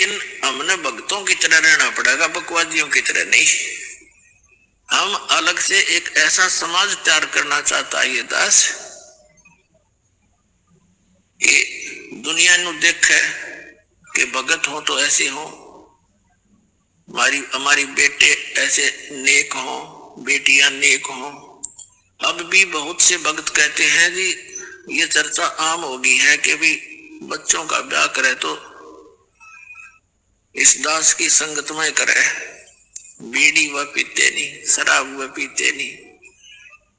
लेकिन हमने भक्तों की तरह रहना पड़ेगा, बकवादियों की तरह नहीं। हम अलग से एक ऐसा समाज तैयार करना चाहता है ये दास कि दुनिया नु देखे कि भगत हो तो ऐसे हो, हमारी बेटे ऐसे नेक हो, बेटियां नेक हो। अब भी बहुत से भक्त कहते हैं जी, ये चर्चा आम हो गई है कि भी बच्चों का ब्याह करे तो इस दास की संगत में करे, बीड़ी वह पीते नहीं, शराब वह पीते नहीं,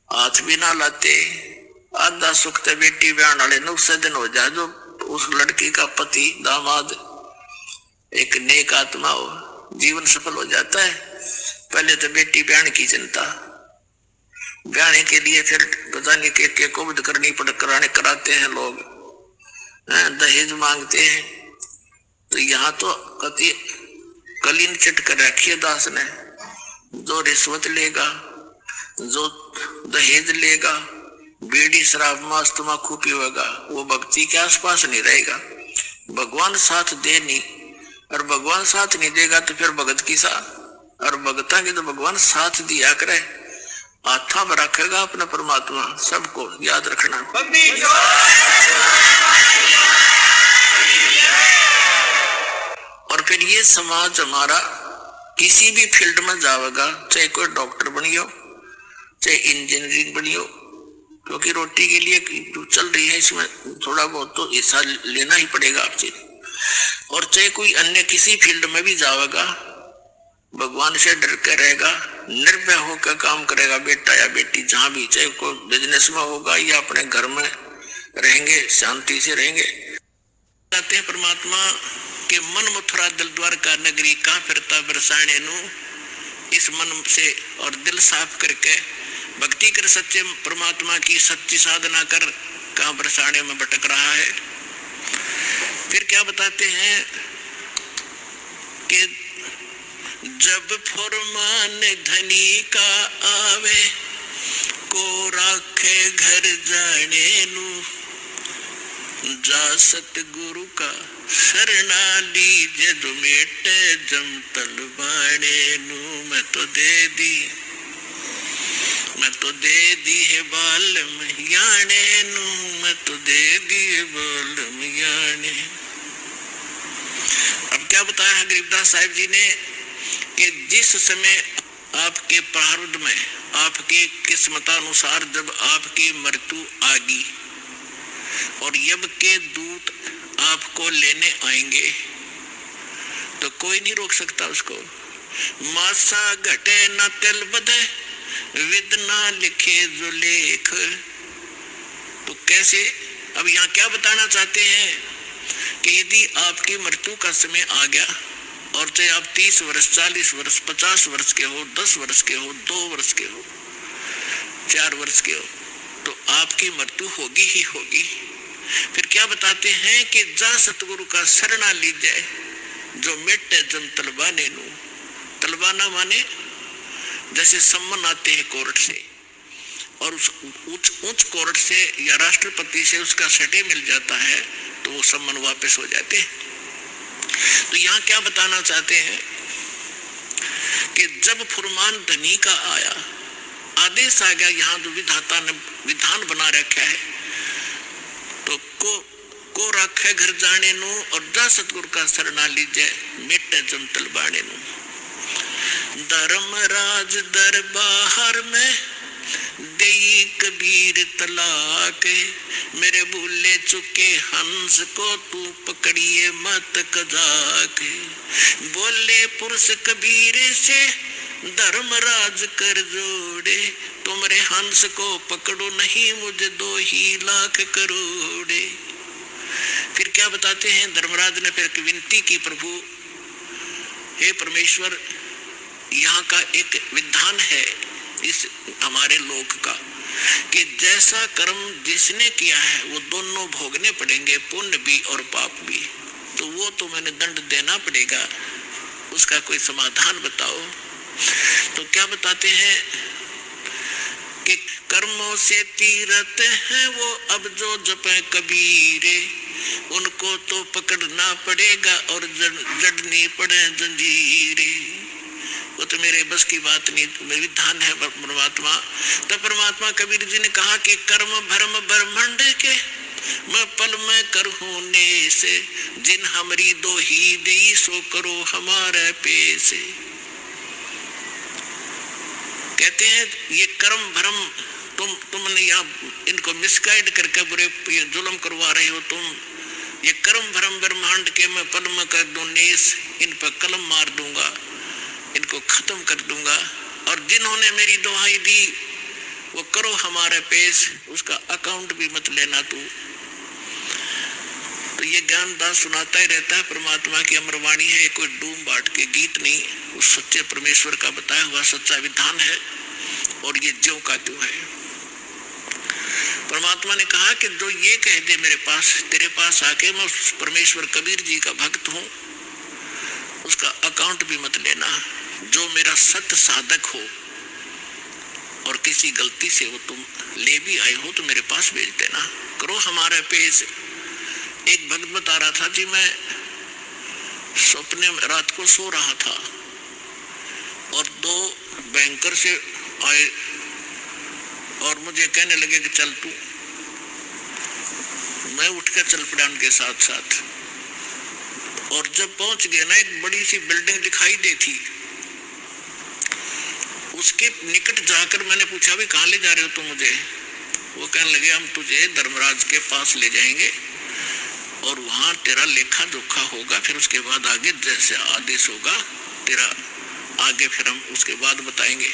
हाथ भी ना लाते। आधा सुख तो बेटी ब्याह वाले 9 दिन हो जाए जो उस लड़की का पति दामाद एक नेक आत्मा हो, जीवन सफल हो जाता है। पहले तो बेटी ब्याह की चिंता, ब्याह के लिए फिर पता नहीं के कुबद करनी पड़ कराने कराते हैं लोग, दहेज मांगते हैं। तो यहाँ तो कति कलीन चिट कर रखी है दास ने, जो रिश्वत लेगा, जो दहेज लेगा, बीड़ी शराब मांस तम्बाकू पीवेगा, वो भक्ति के आसपास नहीं रहेगा। भगवान साथ दे नहीं, और भगवान साथ नहीं देगा तो फिर भगत की साथ, और भगता की तो भगवान साथ दिया करे, हाथा में रखेगा अपना परमात्मा। सबको याद रखना। और फिर ये समाज हमारा किसी भी फील्ड में जाएगा, चाहे कोई डॉक्टर बनियो, चाहे इंजीनियरिंग बनियो, क्योंकि रोटी के लिए चल रही है, इसमें थोड़ा बहुत तो हिस्सा लेना ही पड़ेगा आपसे। और चाहे कोई अन्य किसी फील्ड में भी जाएगा, भगवान से डर के रहेगा, निर्भय होकर काम करेगा, बेटा या बेटी जहां भी, चाहे कोई बिजनेस में होगा या अपने घर में रहेंगे, शांति से रहेंगे। कहते हैं परमात्मा के मन मथुरा दिल द्वारका नगरी, कहाँ फिरता बरसाने नु। इस मन से और दिल साफ करके भक्ति कर सच्चे परमात्मा की सच्ची साधना कर, कहाँ बरसाने में भटक रहा है। फिर क्या बताते हैं कि जब फुरमान धनी का आवे, को राखे घर जाने नु, जा सतगुरु का शरणा लीजे, जो मेटे जम तलवाने नु। मैं तो दे दी है बालम याने नु, मैं तो दे दी है बालम याने। अब क्या बताया है गरीबदास साहिब जी ने कि जिस समय आपके प्रारब्ध में, आपके किस्मतानुसार जब आपकी मृत्यु आ गई और यम के दूत आपको लेने आएंगे, तो कोई नहीं रोक सकता उसको। मासा घटे न तिल बधे, विद ना लिखे जो लेख। तो कैसे, अब यहाँ क्या बताना चाहते हैं कि यदि आपकी मृत्यु का समय आ गया, और चाहे आप 30 वर्ष, 40 वर्ष, 50 वर्ष के हो, 10 वर्ष के हो, 2 वर्ष के हो, 4 वर्ष के हो, तो आपकी मृत्यु होगी ही होगी। फिर क्या बताते हैं कि जा सतगुरु का शरणा लीजिए, जो मिटे जन तलबाने नु। तलबाना माने जैसे सम्मन आते हैं कोर्ट से, और उस उच्च कोर्ट से या राष्ट्रपति से उसका सटे मिल जाता है, तो वो सम्मन वापस हो जाते हैं। तो यहाँ क्या बताना चाहते हैं कि जब फुरमान धनी का आया, आदेश आ गया, यहाँ जो विधाता ने विधान बना रखा है, तो को रखे घर जाने नु, और जा सतगुरु का शरणा लीजिए, मिटे जम तलबाने नु। धर्मराज दरबार में देई कबीर तलाक, मेरे भूले चुके हंस को तू पकड़िए मत कजाक। बोले पुरुष कबीर से धर्मराज कर जोड़े, तुमरे हंस को पकड़ो नहीं मुझे 2 ही लाख करोड़े। फिर क्या बताते हैं, धर्मराज ने फिर विनती की, प्रभु हे परमेश्वर, यहाँ का एक विधान है इस हमारे लोक का कि जैसा कर्म जिसने किया है वो दोनों भोगने पड़ेंगे, पुण्य भी और पाप भी। तो वो तो मैंने दंड देना पड़ेगा, उसका कोई समाधान बताओ। तो क्या बताते हैं कि कर्मों से तीरथ है वो अब जो जपे कबीरे, उनको तो पकड़ना पड़ेगा और जड़नी पड़े जंजीरें। वो तो मेरे बस की बात नहीं, मेरी विधान है परमात्मा। तो परमात्मा कबीर जी ने कहा कि कर्म भरम ब्रह्मांड के मैं पल में करहूं नेस, जिन हमरी दो ही दी सो करो हमारे पेश। कहते हैं ये कर्म भ्रम तुमने यहाँ इनको मिसगाइड करके बुरे ये जुल्म करवा रहे हो तुम। ये कर्म भ्रम ब्रह्मांड के मैं पल में कर दूं नेस, इन पर कलम मार दूंगा, इनको खत्म कर दूंगा। और जिन्होंने मेरी दुहाई दी वो करो हमारे पेश, उसका अकाउंट भी मत लेना तू। तो ये ज्ञानदास सुनाता ही रहता है, परमात्मा की अमरवाणी है, कोई डूम बाट के गीत नहीं, उस सच्चे परमेश्वर का बताया हुआ सच्चा विधान है। और ये ज्यों का त्यों है। परमात्मा ने कहा कि जो ये कह दे मेरे पास, तेरे पास आके मैं उस परमेश्वर कबीर जी का भक्त हूँ, उसका अकाउंट भी मत लेना। जो मेरा सत्य साधक हो और किसी गलती से वो तुम ले भी आए हो तो मेरे पास भेज देना, करो हमारे पेश। एक भक्त बता रहा था जी, मैं सपने में रात को सो रहा था और दो बैंकर से आए और मुझे कहने लगे कि चल तू। मैं उठकर चल पड़ा उनके साथ साथ, और जब पहुंच गए ना, एक बड़ी सी बिल्डिंग दिखाई दी थी। उसके निकट जाकर मैंने पूछा भी कहाँ ले जा रहे हो तुम मुझे? वो कहने लगे हम तुझे धर्मराज के पास ले जाएंगे और वहां तेरा लेखा जोखा होगा, फिर उसके बाद आगे जैसे आदेश होगा तेरा आगे फिर हम उसके बाद बताएंगे।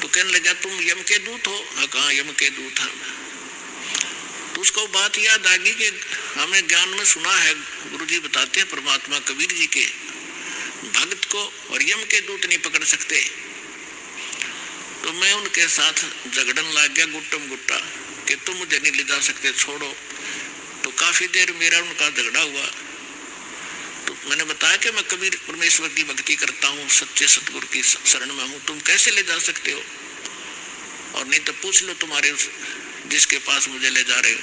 तो कहने लगा तुम यम के दूत हो? हाँ, कहाँ यम के दूत हम। तो उसको बात याद आ गई कि हमें ज्ञान में सुना है, गुरुजी बताते हैं परमात्मा कबीर जी के भक्त को और यम के दूत नहीं पकड़ सकते। तो मैं उनके साथ झगड़न लग गया गुट्टम गुट्टा कि तुम मुझे नहीं ले जा सकते, छोड़ो। तो काफी देर मेरा उनका झगड़ा हुआ। तो मैंने बताया कि मैं कबीर परमेश्वर की भक्ति करता हूँ, सच्चे सतगुरु की शरण में हूँ, तुम कैसे ले जा सकते हो? और नहीं तो पूछ लो तुम्हारे जिसके पास मुझे ले जा रहे हो।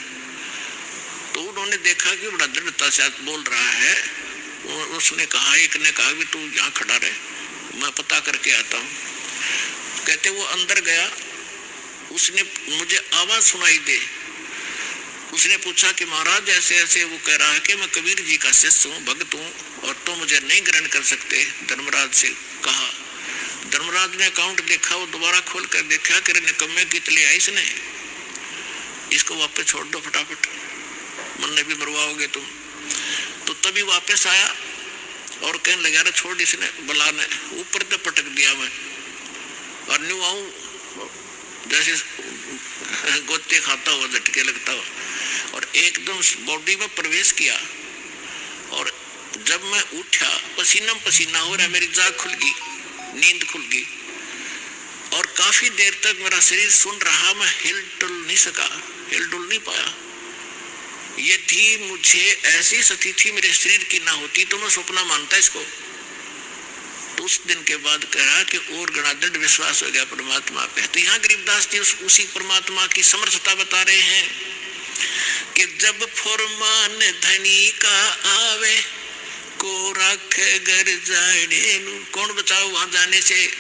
तो उन्होंने देखा कि बड़ा दृढ़ता से बोल रहा है। उसने कहा, एक ने कहा कि तू यहाँ खड़ा रहे, मैं पता करके आता हूँ। कहते वो अंदर गया, उसने मुझे आवाज सुनाई दे। उसने पूछा कि महाराज ऐसे ऐसे, वो कह रहा है कि मैं कबीर जी का शिष्य हूँ, भक्त हूँ, और तो मुझे नहीं ग्रहण कर सकते। धर्मराज से कहा। धर्मराज ने अकाउंट देखा, वो दोबारा खोल कर देखा कि निकम्मे की तले आई इसने, इसको वापस छोड़ दो फटाफट, मरने भी मरवाओगे तुम। तो तभी वापस आया और कहने लगा रे छोड़, इसने बला ने ऊपर तो पटक दिया मैं, और न्यू आऊं जैसे गोते खाता हुआ, झटके लगता हुआ, और एकदम बॉडी में प्रवेश किया। और जब मैं उठा, पसीना पसीना हो रहा, मेरी जाग खुल गई, नींद खुल गई, और काफी देर तक मेरा शरीर सुन रहा, मैं हिल डुल नहीं सका, हिल डुल नहीं पाया। यदि मुझे ऐसी स्थिति मेरे शरीर की ना होती तो मैं सपना मानता इसको। तो उस दिन के बाद कह रहा कि और गणा दृढ़ विश्वास हो गया परमात्मा पे। तो यहाँ गरीबदास जी उसी परमात्मा की समर्थता बता रहे हैं कि जब फुरमान धनी का आवे को रखे घर जाने नू, कौन बचाओ वहां जाने से,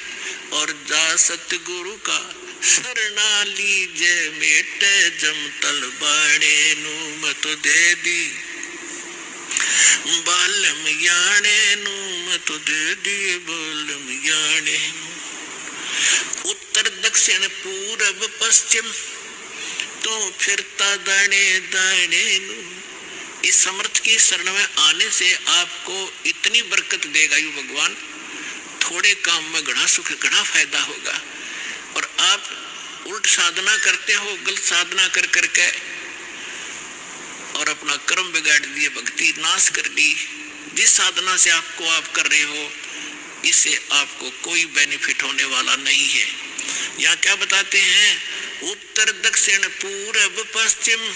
और जा सतगुरु का शरणा लीजे मेटे जमतल बाणे नू, मत दे दी बालम याने नू, मत दे दी बालम याने। उत्तर दक्षिण पूरब पश्चिम तो फिरता दाने दाने नू। इस समर्थ की शरण में आने से आपको इतनी बरकत देगा यू भगवान, थोड़े काम में घना सुख, घना फायदा होगा। और आप उल्ट साधना करते हो, गलत साधना कर करके, और अपना कर्म बिगाड़ दिए, भक्ति नाश कर दी। जिस साधना से आपको आप कर रहे हो, इससे आपको कोई बेनिफिट होने वाला नहीं है। यहाँ क्या बताते हैं, उत्तर दक्षिण पूरब पश्चिम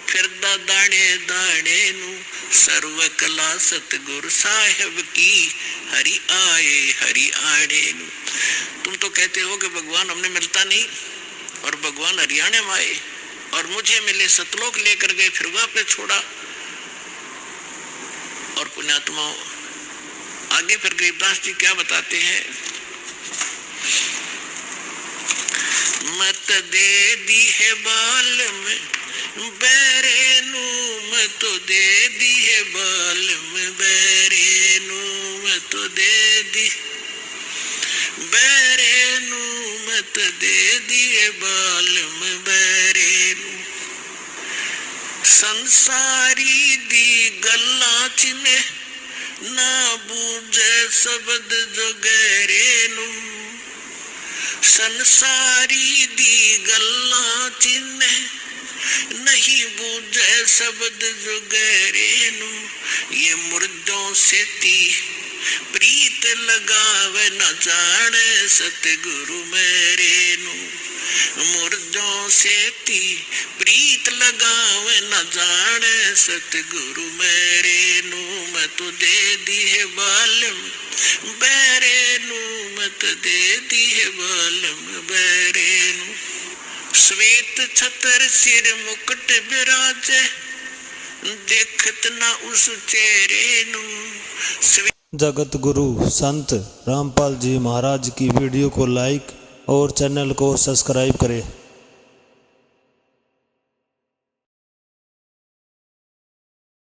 फिरदा दाने दाने नू, सर्व कला सतगुरु साहेब की हरि आए हरि आने नू। तुम तो कहते हो कि भगवान हमने मिलता नहीं, और भगवान हरियाणा में आए और मुझे मिले सतलोक लेकर गए, फिर वापस छोड़ा। और पुण्यात्माओं आगे फिर गरीबदास जी क्या बताते हैं, मत दे दी है बाल में बैरेनु, मैं तो दे दी है बाल में बैरेनु, मैं तो दे दी बैरेनु, मैं तो दे दी है बाल में बैरेनु। संसारी दी गल्ला चिने ना बूझे शब्द जो गहरेनु, संसारी दी गल्ला चिने नहीं बूझे शब्द जो गहरेनु। ये मुर्दों से ती प्रीत लगावे न जाने सतगुरु मेरेनु, मुर्दों से ती प्रीत लगावे न जाने सतगुरु मेरेनु। मैं तो दे दी है बालम बैरेनु, मैं तो दे दी है बालम बैरेनु। श्वेत छतर सिर मुकुट विराजे देखत ना उस चेहरे नु। जगत गुरु संत रामपाल जी महाराज की वीडियो को लाइक और चैनल को सब्सक्राइब करें।